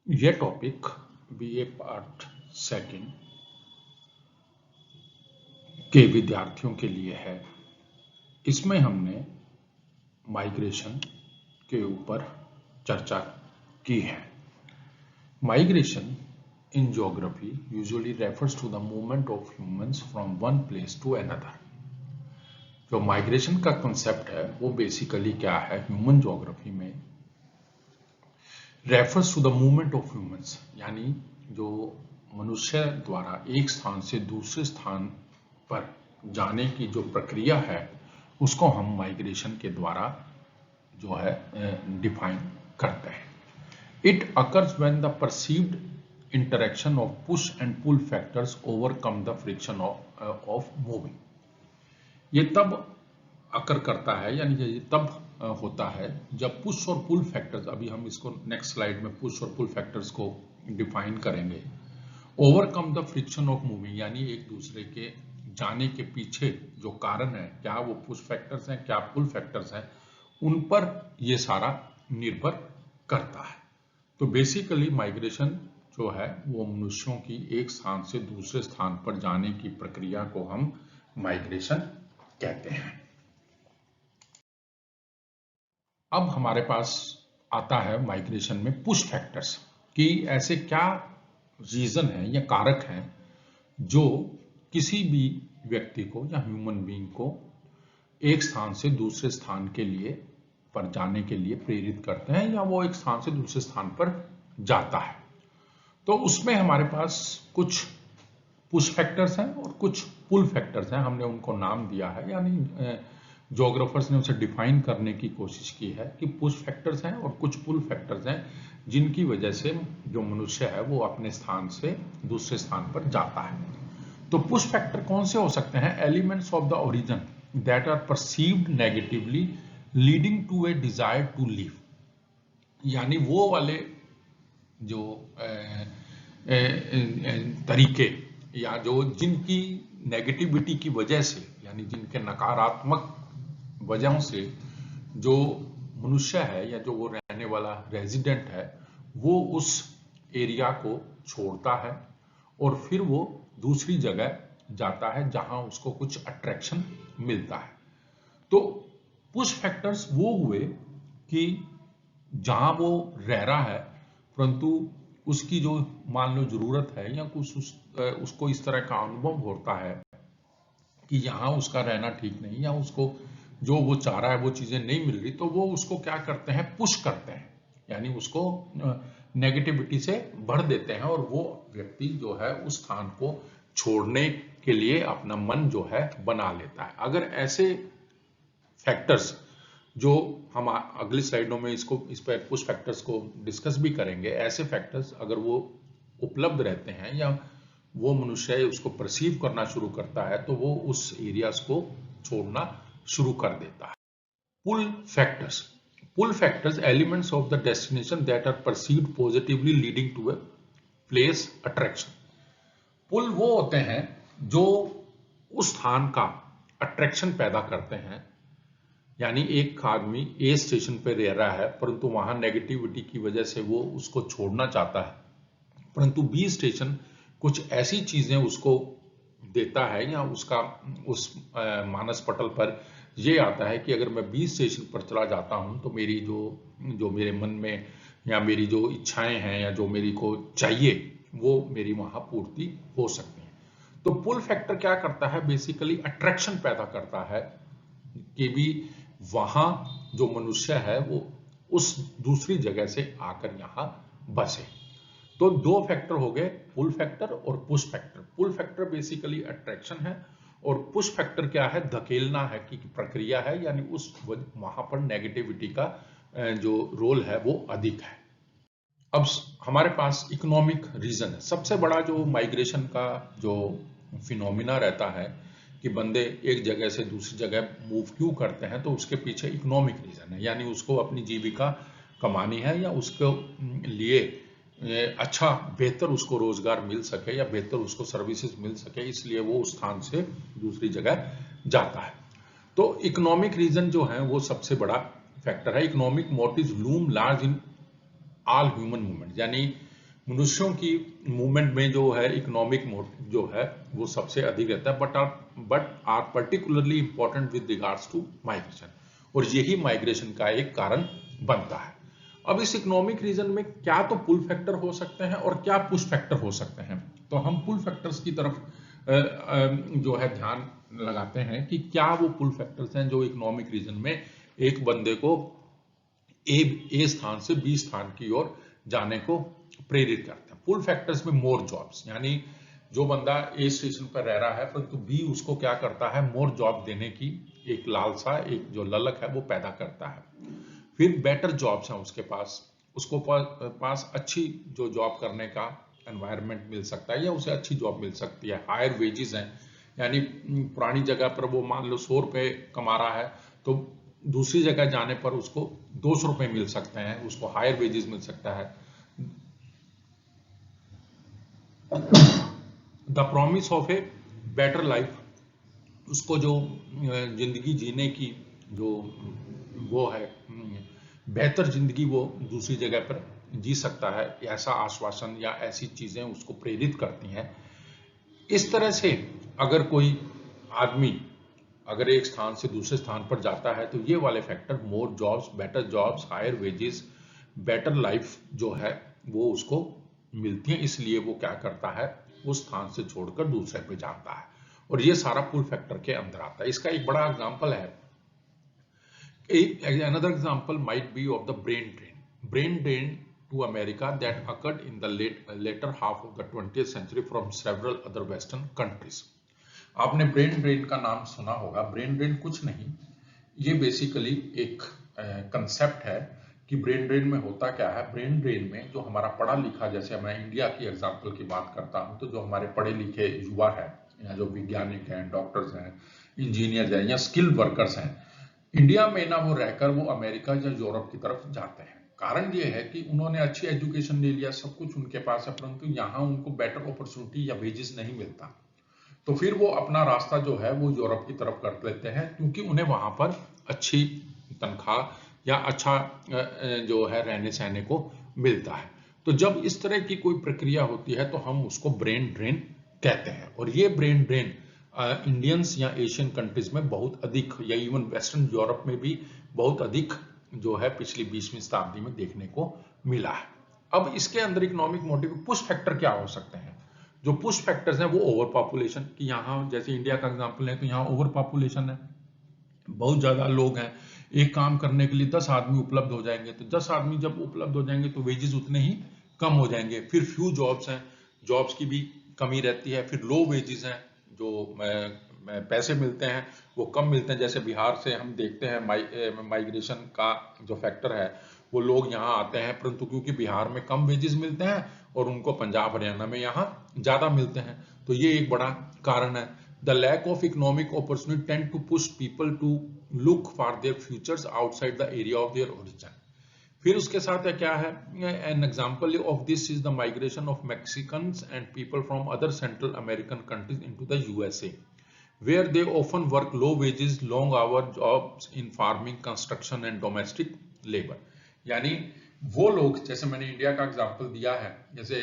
यह topic BA part second के विद्यार्थियों के लिए है। इसमें हमने माइग्रेशन के ऊपर चर्चा की है। Migration in geography usually refers to the movement of humans from one place to another. जो माइग्रेशन का कंसेप्ट है वो बेसिकली क्या है, ह्यूमन ज्योग्राफी में refers to the movement of humans, यानी जो मनुष्य द्वारा एक स्थान से दूसरे स्थान पर जाने की जो प्रक्रिया है उसको हम माइग्रेशन के द्वारा जो है डिफाइन करते हैं। It occurs when the perceived interaction of push and pull factors overcome the friction of moving. ये तब अकर करता है, यानी ये तब होता है जब पुश और पुल फैक्टर्स, अभी हम इसको नेक्स्ट स्लाइड में पुश और पुल फैक्टर्स को डिफाइन करेंगे, overcome the friction of moving, यानी एक दूसरे के जाने के पीछे जो कारण है, क्या वो पुश फैक्टर्स हैं क्या पुल फैक्टर्स हैं, उन पर ये सारा निर्भर करता है। तो बेसिकली माइग्रेशन जो है वो मनुष्यों की एक स्थान से दूसरे स्थान पर जाने की प्रक्रिया को हम माइग्रेशन कहते हैं। अब हमारे पास आता है माइग्रेशन में पुश फैक्टर्स कि ऐसे क्या रीजन है या कारक हैं जो किसी भी व्यक्ति को या ह्यूमन बीइंग को एक स्थान से दूसरे स्थान के लिए पर जाने के लिए प्रेरित करते हैं या वो एक स्थान से दूसरे स्थान पर जाता है। तो उसमें हमारे पास कुछ पुश फैक्टर्स हैं और कुछ पुल फैक्टर्स हैं। हमने उनको नाम दिया है, यानी ज्योग्राफर्स ने उसे डिफाइन करने की कोशिश की है कि पुश फैक्टर्स हैं और कुछ पुल फैक्टर्स हैं जिनकी वजह से जो मनुष्य है वो अपने स्थान से दूसरे स्थान पर जाता है। तो पुश फैक्टर कौन से हो सकते हैं? Elements of the origin that are perceived negatively leading to a desire to leave, यानी वो वाले जो तरीके या जो जिनकी नेगेटिविटी की वजह से, यानी जिनके नकारात्मक वजहों से जो मनुष्य है या जो वो रहने वाला रेजिडेंट है वो उस एरिया को छोड़ता है और फिर वो दूसरी जगह जाता है जहां उसको कुछ अट्रैक्शन मिलता है। तो पुश फैक्टर्स वो हुए कि जहां वो रह रहा है परंतु उसकी जो मान लो जरूरत है या कुछ उसको इस तरह का अनुभव होता है कि यहाँ उसका रहना ठीक नहीं या उसको जो वो चाह रहा है वो चीजें नहीं मिल रही, तो वो उसको क्या करते हैं, पुश करते हैं, यानी उसको नेगेटिविटी से भर देते हैं और वो व्यक्ति जो है उस स्थान को छोड़ने के लिए अपना मन जो है बना लेता है। अगर ऐसे फैक्टर्स जो हम अगली स्लाइडों में इस पर पुश फैक्टर्स को डिस्कस भी करेंगे, ऐसे फैक्टर्स अगर वो उपलब्ध रहते हैं या वो मनुष्य उसको परसीव करना शुरू करता है तो वो उस एरियाज को छोड़ना शुरू कर देता है। Pull factors elements of the destination that are perceived positively leading to a place attraction. Pull वो होते हैं जो उस स्थान का अट्रैक्शन पैदा करते हैं, यानी एक आदमी ए स्टेशन पर रह रहा है परंतु वहां नेगेटिविटी की वजह से वो उसको छोड़ना चाहता है, परंतु बी स्टेशन कुछ ऐसी चीजें उसको देता है या उसका उस मानस पटल पर ये आता है कि अगर मैं बी स्टेशन पर चला जाता हूं तो मेरी जो मेरे मन में या मेरी जो इच्छाएं हैं या जो मेरी को चाहिए वो मेरी वहां पूर्ति हो सकती है। तो पुल फैक्टर क्या करता है, बेसिकली अट्रैक्शन पैदा करता है कि भी वहां जो मनुष्य है वो उस दूसरी जगह से आकर यहां बसे। तो दो फैक्टर हो गए, पुल फैक्टर और push factor. Pull factor basically attraction है और पुश फैक्टर क्या है, धकेलना है कि प्रक्रिया है, यानी उस वहां पर नेगेटिविटी का जो रोल है वो अधिक है। अब हमारे पास इकोनॉमिक रीजन है। सबसे बड़ा जो माइग्रेशन का जो फिनोमिना रहता है कि बंदे एक जगह से दूसरी जगह मूव क्यों करते हैं, तो उसके पीछे इकोनॉमिक रीजन है, यानी उसको अपनी जीविका कमानी है या उसके लिए अच्छा बेहतर उसको रोजगार मिल सके या बेहतर उसको सर्विसेज मिल सके, इसलिए वो उस स्थान से दूसरी जगह जाता है। तो इकोनॉमिक रीजन जो है वो सबसे बड़ा फैक्टर है। Economic motives loom large in all human movement, यानी मनुष्यों की मूवमेंट में जो है इकोनॉमिक जो है वो सबसे अधिक रहता है, but are particularly important with regards to migration, और यही माइग्रेशन का एक कारण बनता है। अब इस इकोनॉमिक रीजन में क्या तो पुल फैक्टर हो सकते हैं और क्या पुश फैक्टर हो सकते हैं। तो हम पुल फैक्टर्स की तरफ जो है ध्यान लगाते हैं कि क्या वो पुल फैक्टर्स हैं जो इकोनॉमिक रीजन में एक बंदे को ए स्थान से बी स्थान की ओर जाने को प्रेरित करते हैं। पुल फैक्टर्स में मोर जॉब्स, यानी जो बंदा ए स्टेशन पर रह रहा है परंतु बी उसको क्या करता है, मोर जॉब देने की एक लालसा, एक जो ललक है वो पैदा करता है। फिर बेटर जॉब्स हैं उसके पास, उसको पास अच्छी जो जॉब करने का एनवायरनमेंट मिल सकता है या उसे अच्छी जॉब मिल सकती है। हायर वेजेस हैं, यानी पुरानी जगह पर वो मान लो 100 रुपए कमा रहा है तो दूसरी जगह जाने पर उसको 200 रुपए मिल सकते हैं, उसको हायर वेजेस मिल सकता है। The promise of a better life, उसको जो जिंदगी जीने की जो वो है बेहतर जिंदगी वो दूसरी जगह पर जी सकता है, ऐसा आश्वासन या ऐसी चीजें उसको प्रेरित करती हैं। इस तरह से अगर कोई आदमी अगर एक स्थान से दूसरे स्थान पर जाता है तो ये वाले factor, more jobs, better jobs, higher wages, better life जो है वो उसको मिलती है, इसलिए वो क्या करता है, उस स्थान से छोड़कर दूसरे पे जाता है, और ये सारा पुल फैक्टर के अंदर आता है। इसका एक बड़ा एग्जांपल है, another example might be of the brain drain to America that occurred in the later half of the 20th century from several other western countries। आपने ब्रेन ड्रेन का नाम सुना होगा। ब्रेन ड्रेन कुछ नहीं, ये बेसिकली एक कंसेप्ट है कि ब्रेन ड्रेन में होता क्या है। ब्रेन ड्रेन में जो हमारा पढ़ा लिखा, जैसे मैं इंडिया की एग्जांपल की बात करता हूं, तो जो हमारे पढ़े लिखे युवा है या जो वैज्ञानिक हैं, डॉक्टर्स हैं, इंजीनियर्स हैं या स्किल्ड वर्कर्स हैं, इंडिया में ना वो रहकर वो अमेरिका या यूरोप की तरफ जाते हैं। कारण ये है कि उन्होंने अच्छी एजुकेशन ले लिया, सब कुछ उनके पास है, परंतु यहाँ उनको बेटर अपॉर्चुनिटी या वेजेस नहीं मिलता, तो फिर वो अपना रास्ता जो है वो यूरोप की तरफ कर लेते हैं, क्योंकि उन्हें वहां पर अच्छी तनख्वाह या अच्छा जो है रहने सहने को मिलता है। तो जब इस तरह की कोई प्रक्रिया होती है तो हम उसको ब्रेन ड्रेन कहते हैं, और ये ब्रेन ड्रेन इंडियंस या एशियन कंट्रीज में बहुत अधिक, या इवन वेस्टर्न यूरोप में भी बहुत अधिक जो है पिछली 20वीं शताब्दी में देखने को मिला है। अब इसके अंदर इकोनॉमिक मोटिव पुश फैक्टर क्या हो सकते हैं। जो पुश फैक्टर्स हैं वो ओवर पॉपुलेशन, कि यहाँ जैसे इंडिया का एग्जांपल है तो यहाँ ओवर पॉपुलेशन है, बहुत ज्यादा लोग हैं, एक काम करने के लिए 10 आदमी उपलब्ध हो जाएंगे, तो 10 आदमी जब उपलब्ध हो जाएंगे तो वेजेस उतने ही कम हो जाएंगे। फिर फ्यू जॉब्स हैं, जॉब्स की भी कमी रहती है। फिर लो वेजेस हैं, जो पैसे मिलते हैं वो कम मिलते हैं। जैसे बिहार से हम देखते हैं माइग्रेशन का जो फैक्टर है, वो लोग यहाँ आते हैं, परंतु क्योंकि बिहार में कम वेजेस मिलते हैं और उनको पंजाब हरियाणा में यहाँ ज्यादा मिलते हैं, तो ये एक बड़ा कारण है। The lack of economic opportunity tend to push people to look for their futures outside the area of their origin। फिर उसके साथ क्या है, an example of this is the migration of Mexicans and people from other Central American countries into the USA, where they often work low wages, long hour jobs in farming, construction and domestic labor। यानी वो लोग, जैसे मैंने India का example दिया है, जैसे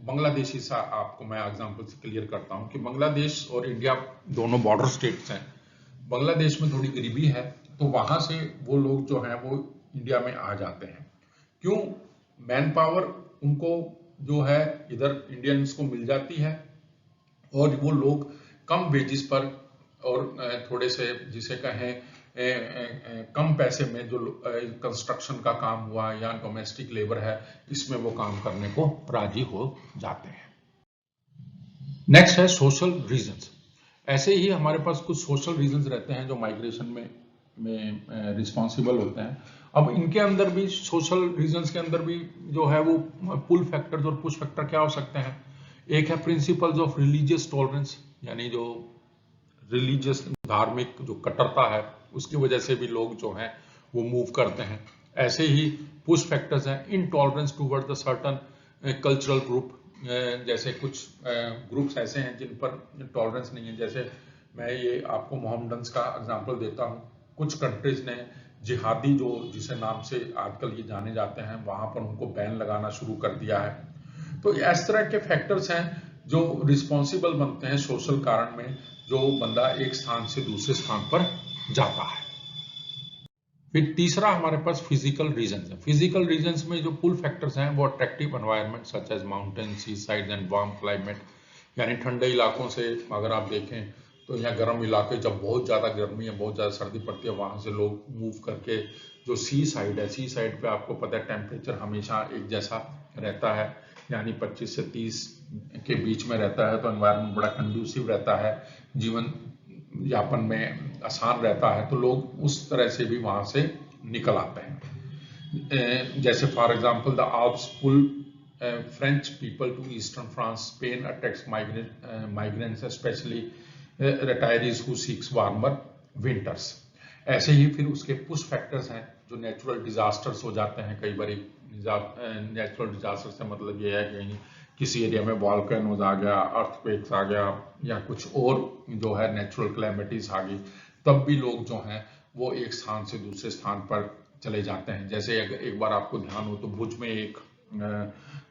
बांग्लादेशी सा आपको मैं एग्जांपल से क्लियर करता हूं कि बांग्लादेश और इंडिया दोनों बॉर्डर स्टेट्स हैं। बांग्लादेश में थोड़ी गरीबी है, तो वहां से वो लोग जो हैं वो इंडिया में आ जाते हैं। क्यों? मैन पावर उनको जो है इधर इंडियंस को मिल जाती है, और वो लोग कम वेजेस पर और थोड़े से जिसे कहें कम पैसे में जो कंस्ट्रक्शन का काम हुआ या डोमेस्टिक लेबर है, इसमें वो काम करने को राजी हो जाते हैं। नेक्स्ट है सोशल रीजंस। ऐसे ही हमारे पास कुछ सोशल रीजंस रहते हैं जो माइग्रेशन में रिस्पॉन्सिबल होते हैं। अब इनके अंदर भी, सोशल रीजंस के अंदर भी जो है वो पुल फैक्टर्स और पुश फैक्टर क्या हो सकते हैं। एक है प्रिंसिपल्स ऑफ रिलीजियस टॉलरेंस, यानी जो रिलीजियस धार्मिक जो कट्टरता है उसकी वजह से भी लोग जो हैं वो मूव करते हैं। ऐसे ही पुश फैक्टर्स हैं intolerance toward the certain cultural group, जैसे कुछ ग्रुप्स ऐसे हैं जिन पर टॉलरेंस नहीं है। जैसे मैं ये आपको मोहम्मडन्स का एग्जांपल देता हूँ। कुछ कंट्रीज ने जिहादी जो जिसे नाम से आजकल ये जाने जाते हैं, वहां पर उनको बैन लगाना शुरू कर दिया है। तो इस तरह के फैक्टर्स हैं जो रिस्पॉन्सिबल बनते हैं सोशल कारण में, जो बंदा एक स्थान से दूसरे स्थान पर जाता है। फिर तीसरा हमारे पास फिजिकल रीजंस है। फिजिकल रीजंस में जो पुल फैक्टर्स हैं वो attractive environment such as mountain, sea side and warm climate, यानी ठंडे इलाकों से अगर आप देखें तो यहाँ गर्म इलाके, जब बहुत ज़्यादा गर्मी है, बहुत ज़्यादा सर्दी पड़ती है, वहाँ से लोग मूव करके जो सी साइड है, सी साइड पे आपको पता है टेम्परेचर हमेशा एक जैसा रहता है, यानी 25 से 30 के बीच में रहता है, तो एनवायरनमेंट बड़ा कंड्यूसिव रहता है, जीवन यापन में आसान रहता है, तो लोग उस तरह से भी वहाँ से निकल आते हैं। जैसे for example the Alps pull French people to eastern France. Spain attracts migrants, especially retirees who seeks warmer winters. ऐसे ही फिर उसके पुश फैक्टर्स हैं जो नेचुरल डिजास्टर्स हो जाते हैं कई बार। नेचुरल डिजास्टर से मतलब ये है कि किसी एरिया में वॉल्केनोज आ गया, अर्थक्वेक्स आ गया, या कुछ और जो है नेचुरल क्लैमिटीज आ गई, तब भी लोग जो हैं वो एक स्थान से दूसरे स्थान पर चले जाते हैं। जैसे अगर एक बार आपको ध्यान हो तो भुज में एक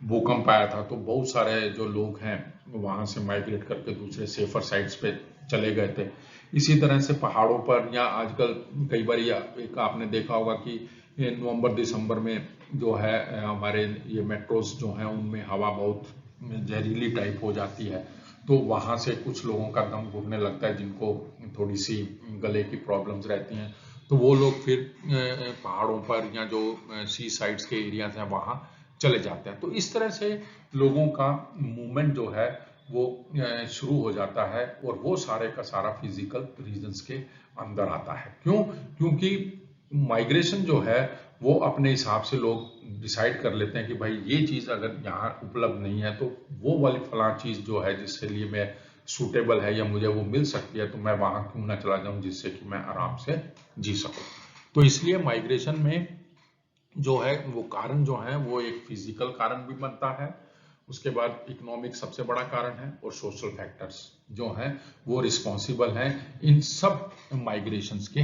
भूकंप आया था, तो बहुत सारे जो लोग हैं वहां से माइग्रेट करके दूसरे सेफर साइट्स पे चले गए थे। इसी तरह से पहाड़ों पर, या आजकल कई बार एक आपने देखा होगा कि नवंबर दिसंबर में जो है हमारे ये मेट्रोस जो हैं उनमें हवा बहुत जहरीली टाइप हो जाती है, तो वहां से कुछ लोगों का दम घुटने लगता है, जिनको थोड़ी सी गले की प्रॉब्लम्स रहती हैं, तो वो लोग फिर पहाड़ों पर या जो सी साइड्स के एरियाज हैं वहां चले जाते हैं। तो इस तरह से लोगों का मूवमेंट जो है वो शुरू हो जाता है, और वो सारे का सारा फिजिकल रीजंस के अंदर आता है। क्यों? क्योंकि माइग्रेशन जो है वो अपने हिसाब से लोग डिसाइड कर लेते हैं कि भाई ये चीज अगर यहाँ उपलब्ध नहीं है, तो वो वाली फलां चीज जो है जिसके लिए मैं सूटेबल है या मुझे वो मिल सकती है, तो मैं वहां क्यों ना चला जाऊं जिससे कि मैं आराम से जी सकूं। तो इसलिए माइग्रेशन में जो है वो कारण जो है वो एक फिजिकल कारण भी बनता है, उसके बाद इकोनॉमिक सबसे बड़ा कारण है, और सोशल फैक्टर्स जो हैं वो रिस्पॉन्सिबल हैं इन सब माइग्रेशंस के